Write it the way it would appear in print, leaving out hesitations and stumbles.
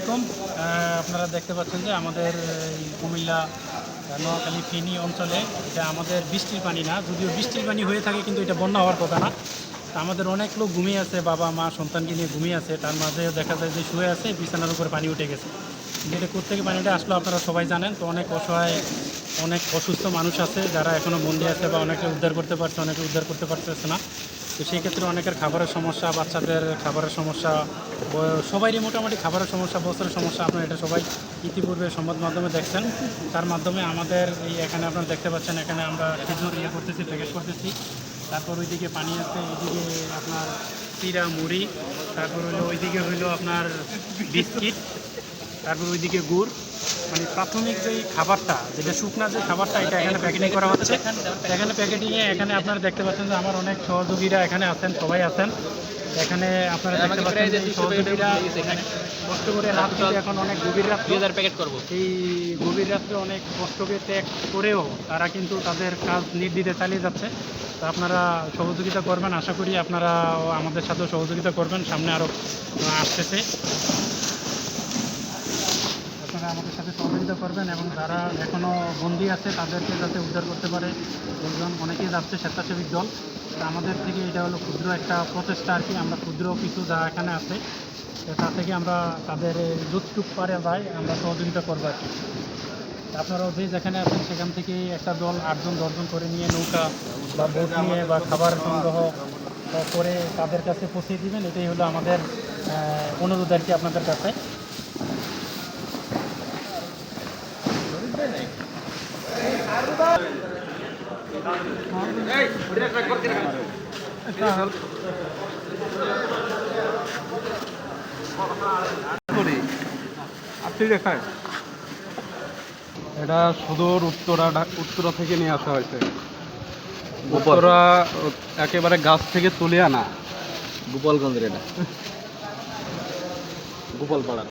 আলাইকুম। আপনারা দেখতে পাচ্ছেন যে আমাদের এই কুমিল্লা নোয়াখালী ফেনী অঞ্চলে এটা আমাদের বৃষ্টির পানি না, যদিও বৃষ্টির পানি হয়ে থাকে কিন্তু এটা বন্যা হওয়ার কথা না। তা আমাদের অনেক লোক ঘুমিয়ে আছে, বাবা মা সন্তানকে নিয়ে ঘুমিয়ে আছে, তার মাঝে দেখা যায় যে শুয়ে আছে, বিছানার উপরে পানি উঠে গেছে। যেটা কোত্থেকে পানিটা আসলো আপনারা সবাই জানেন। তো অনেক অসহায়, অনেক অসুস্থ মানুষ আছে যারা এখনও বন্দি আছে, বা অনেকে উদ্ধার করতে পারছে, অনেকে উদ্ধার করতে পারতেছে না। তো সেই ক্ষেত্রে অনেকের খাবারের সমস্যা, বাচ্চাদের খাবারের সমস্যা, সবারই মোটামুটি খাবারের সমস্যা, বস্ত্রের সমস্যা। আপনারা এটা সবাই ইতিপূর্বে সংবাদ মাধ্যমে দেখছেন। তার মাধ্যমে আমাদের এই এখানে আপনারা দেখতে পাচ্ছেন, এখানে আমরা খেজুর করতেছি, প্যাকেট করতেছি। তারপর ওইদিকে পানি আছে, এইদিকে আপনার চিরা মুড়ি, তারপর হইলো ওইদিকে হইলো আপনার বিস্কিট, তারপর ওইদিকে গুড়। মানে প্রাথমিক যেই খাবারটা, যেটা শুকনা যে খাবারটা, এটা এখানে প্যাকেটিং করা হচ্ছে। এখানে প্যাকেটিংয়ে এখানে আপনারা দেখতে পাচ্ছেন যে আমার অনেক সহযোগীরা এখানে আছেন, সবাই আছেন এখানে। আপনারা দেখতে পাচ্ছেন যে সহযোগীরা অনেক কষ্ট করে রাত থেকে এখন অনেক গভীর রাত্রে প্যাকেট করবো। এই গভীর রাত্রে অনেক কষ্টকে ত্যাগ করেও তারা কিন্তু তাদের কাজ নির্দ্বিধায় চালিয়ে যাচ্ছে। তো আপনারা সহযোগিতা করবেন, আশা করি আপনারা আমাদের সাথেও সহযোগিতা করবেন। সামনে আরও আসতেছে, আপনারা আমাদের সাথে সহযোগিতা করবেন, এবং যারা এখনও বন্দী আছে তাদেরকে যাতে উদ্ধার করতে পারে। লোকজন অনেকেই যাচ্ছে, স্বেচ্ছাসেবী দল। তা আমাদের থেকে এটা হলো ক্ষুদ্র একটা প্রচেষ্টা আর কি। আমরা ক্ষুদ্র কিছু যা এখানে আছে তা থেকে আমরা তাদের যতটুকু পারে ভাই আমরা সহযোগিতা করবো আর কি। আপনারাও যে যেখানে আছেন সেখান থেকে একটা দল 8 জন 10 জন করে নিয়ে নৌকা বা বোট নিয়ে বা খাবার সংগ্রহ করে তাদের কাছে পৌঁছে দিবেন। এটাই হলো আমাদের অনুরোধ আর কি আপনাদের কাছে। এটা সুদূর উত্তরা থেকে নিয়ে আসা হয়েছে। গোপাল উত্তরা একেবারে গাছ থেকে তুলে আনা গোপালগঞ্জের এটা গোপালপাড়া।